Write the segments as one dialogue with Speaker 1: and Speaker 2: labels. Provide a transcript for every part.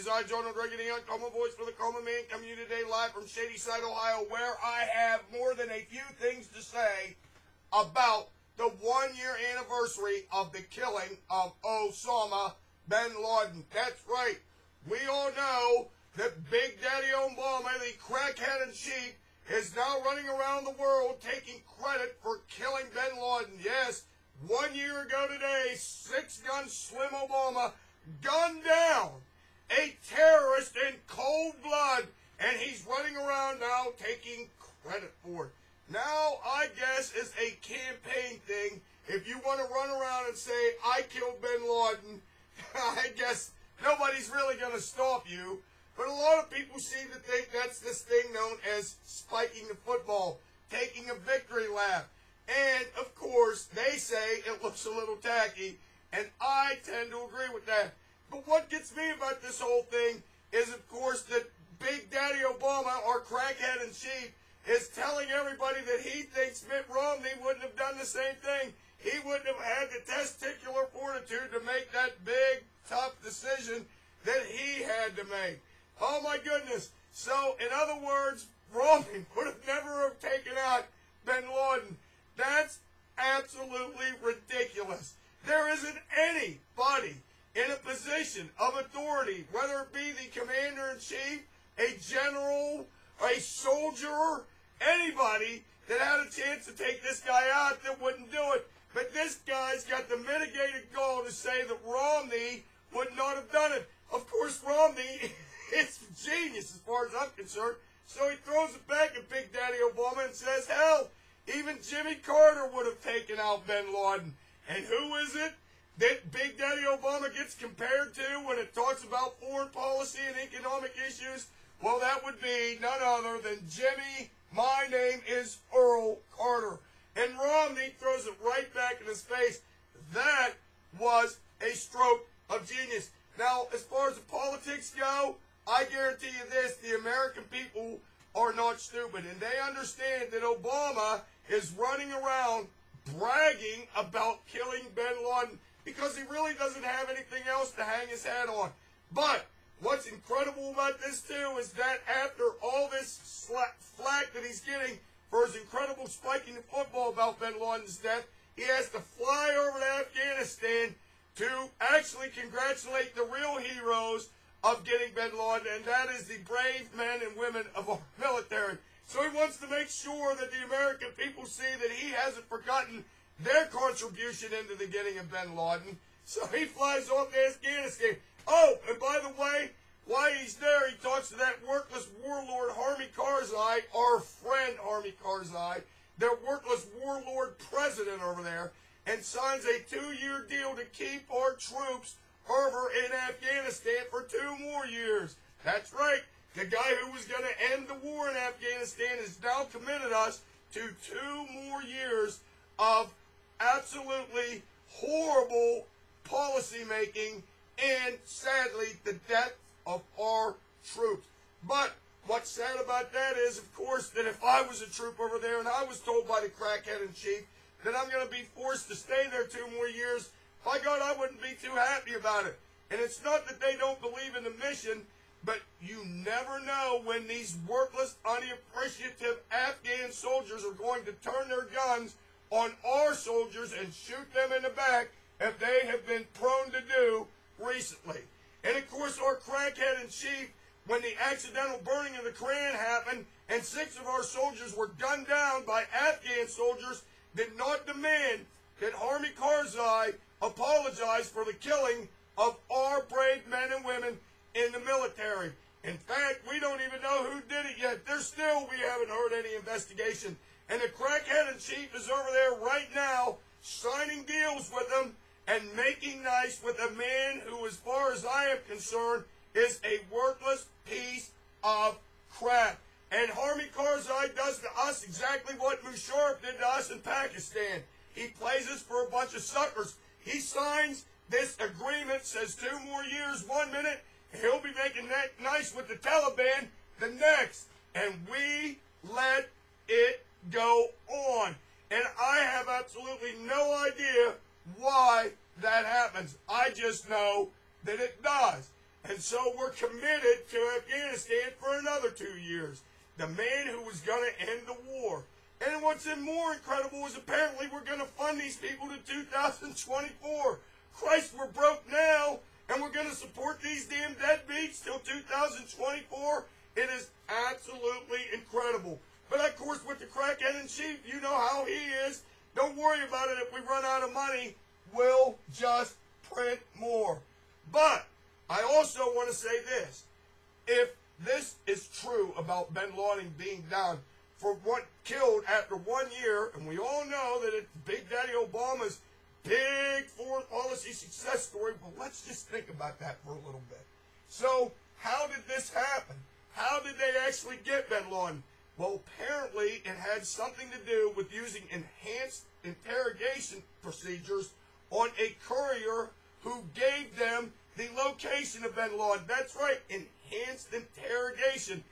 Speaker 1: is I, John Rodriguez, the Uncommon Voice for the Common Man, coming to you today live from Shadyside, Ohio, where I have more than a few things to say about the 1-year anniversary of the killing of Osama bin Laden. That's right. We all know that Big Daddy Obama, the crackhead in chief, is now running around the world taking credit for killing bin Laden. Yes, 1 year ago today, 6-gun Slim Obama gunned down a terrorist in cold blood, and he's running around now taking credit for it. Now, I guess it's a campaign thing. If you want to run around and say, I killed bin Laden, I guess nobody's really going to stop you. But a lot of people seem to think that's this thing known as spiking the football, taking a victory lap. And, of course, they say it looks a little tacky, and I tend to agree with that. But what gets me about this whole thing is, of course, that Big Daddy Obama, our crackhead in chief, is telling everybody that he thinks Mitt Romney wouldn't have done the same thing. He wouldn't have had the testicular fortitude to make that big, tough decision that he had to make. Oh, my goodness. So, in other words, Romney would have never have taken out bin Laden. That's absolutely ridiculous. There isn't anybody in a position of authority, whether it be the commander-in-chief, a general, a soldier, anybody that had a chance to take this guy out that wouldn't do it. But this guy's got the mitigated goal to say that Romney would not have done it. Of course, Romney is genius as far as I'm concerned. So he throws it back at Big Daddy Obama and says, hell, even Jimmy Carter would have taken out bin Laden. And who is it that Big Daddy Obama gets compared to when it talks about foreign policy and economic issues? Well, that would be none other than Jimmy, my name is Earl Carter. And Romney throws it right back in his face. That was a stroke of genius. Now, as far as the politics go, I guarantee you this, the American people are not stupid. And they understand that Obama is running around bragging about killing bin Laden because he really doesn't have anything else to hang his hat on. But what's incredible about this, too, is that after all this flack that he's getting for his incredible spiking the football about bin Laden's death, he has to fly over to Afghanistan to actually congratulate the real heroes of getting bin Laden, and that is the brave men and women of our military. So he wants to make sure that the American people see that he hasn't forgotten their contribution into the getting of bin Laden. So he flies off to Afghanistan. Oh, and by the way, while he's there, he talks to that worthless warlord Hamid Karzai, our friend Hamid Karzai, their worthless warlord president over there, and signs a 2-year deal to keep our troops over in Afghanistan for 2 more years. That's right. The guy who was going to end the war in Afghanistan has now committed us to 2 more years of absolutely horrible policy making and, sadly, the death of our troops. But what's sad about that is, of course, that if I was a troop over there and I was told by the crackhead in chief that I'm going to be forced to stay there 2 more years, by God, I wouldn't be too happy about it. And it's not that they don't believe in the mission, but you never know when these worthless, unappreciative Afghan soldiers are going to turn their guns on our soldiers and shoot them in the back, as they have been prone to do recently. And of course, our crackhead in chief, when the accidental burning of the Koran happened and 6 of our soldiers were gunned down by Afghan soldiers, did not demand that Hamid Karzai apologize for the killing of our brave men and women in the military. In fact, we don't even know who did it yet. We haven't heard any investigation. And the crackhead in chief is over there right now signing deals with them and making nice with a man who, as far as I am concerned, is a worthless piece of crap. And Hamid Karzai does to us exactly what Musharraf did to us in Pakistan. He plays us for a bunch of suckers. He signs this agreement, says 2 more years, 1 minute, he'll be making that nice with the Taliban the next. And we let it go on. And I have absolutely no idea why that happens. I just know that it does. And so we're committed to Afghanistan for another 2 years. The man who was going to end the war. And what's more incredible is apparently we're going to fund these people to 2024. Christ, we're broke now, and we're going to support these damn deadbeats till 2024. It is absolutely incredible. But of course, with the crackhead in chief, you know how he is. Don't worry about it. If we run out of money, we'll just print more. But I also want to say this. If this is true about bin Laden being down for what killed after 1 year, and we all know that it's Big Daddy Obama's big foreign policy success story, well, let's just think about that for a little bit. So, how did this happen? How did they actually get bin Laden? Well, apparently it had something to do with using enhanced interrogation procedures on a courier who gave them the location of bin Laden. That's right, enhanced interrogation.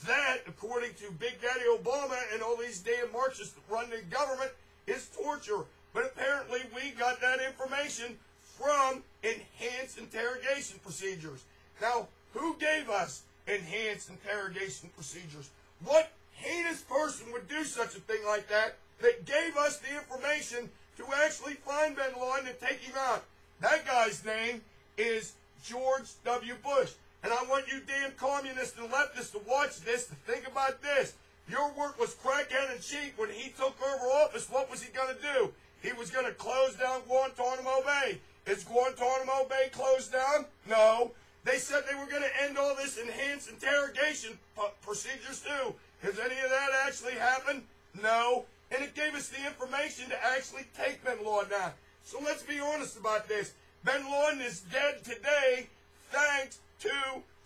Speaker 1: That, according to Big Daddy Obama and all these damn Marxists that run the government, is torture. But apparently we got that information from enhanced interrogation procedures. Now, who gave us enhanced interrogation procedures? What heinous person would do such a thing like that gave us the information to actually find bin Laden and take him out? That guy's name is George W. Bush. And I want you damn communists and leftists to watch this, to think about this. Your work was crackhead in chief when he took over office. What was he going to do? He was going to close down Guantanamo Bay. Is Guantanamo Bay closed down? No. They said they were going to end all this enhanced interrogation procedures too. Has any of that actually happened? No. And it gave us the information to actually take bin Laden out. So let's be honest about this. Bin Laden is dead today thanks to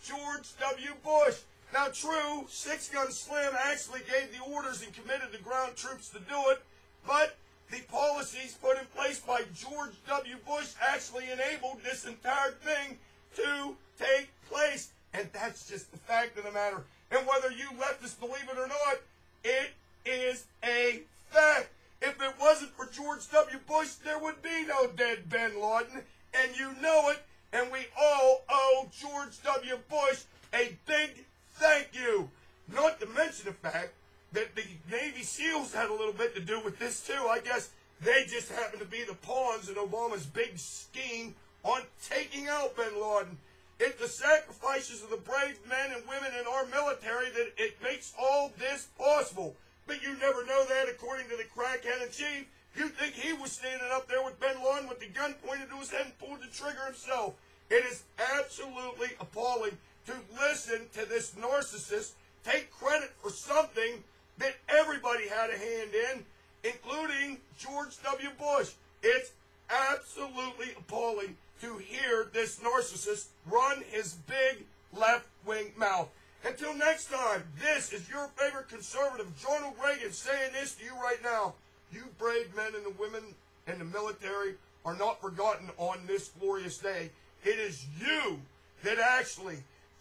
Speaker 1: George W. Bush. Now, true, Six Gun Slim actually gave the orders and committed the ground troops to do it, but the policies put in place by George W. Bush actually enabled this entire thing to take place. And that's just the fact of the matter. And whether you leftists believe it or not, it is a fact. If it wasn't for George W. Bush, there would be no dead bin Laden, and you know it. And we all owe George W. Bush a big thank you. Not to mention the fact that the Navy SEALs had a little bit to do with this too. I guess they just happened to be the pawns in Obama's big scheme on taking out bin Laden. It's the sacrifices of the brave men and women in our military that it makes all this possible. But you never know that, according to the crackhead in chief. You think he was standing up there with bin Laden with the gun pointed to his head and pulled the trigger himself. It is absolutely appalling to listen to this narcissist take credit for something that everybody had a hand in, including George W. Bush. It's absolutely appalling to hear this narcissist run his big left-wing mouth. Until next time, this is your favorite conservative, Ronald Reagan, saying this to you right now. You brave men and the women in the military are not forgotten on this glorious day. It is you that actually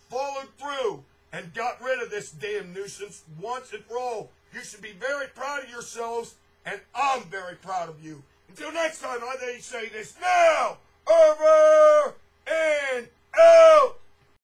Speaker 1: followed through and got rid of this damn nuisance once and for all. You should be very proud of yourselves, and I'm very proud of you. Until next time, I say this now, over and out.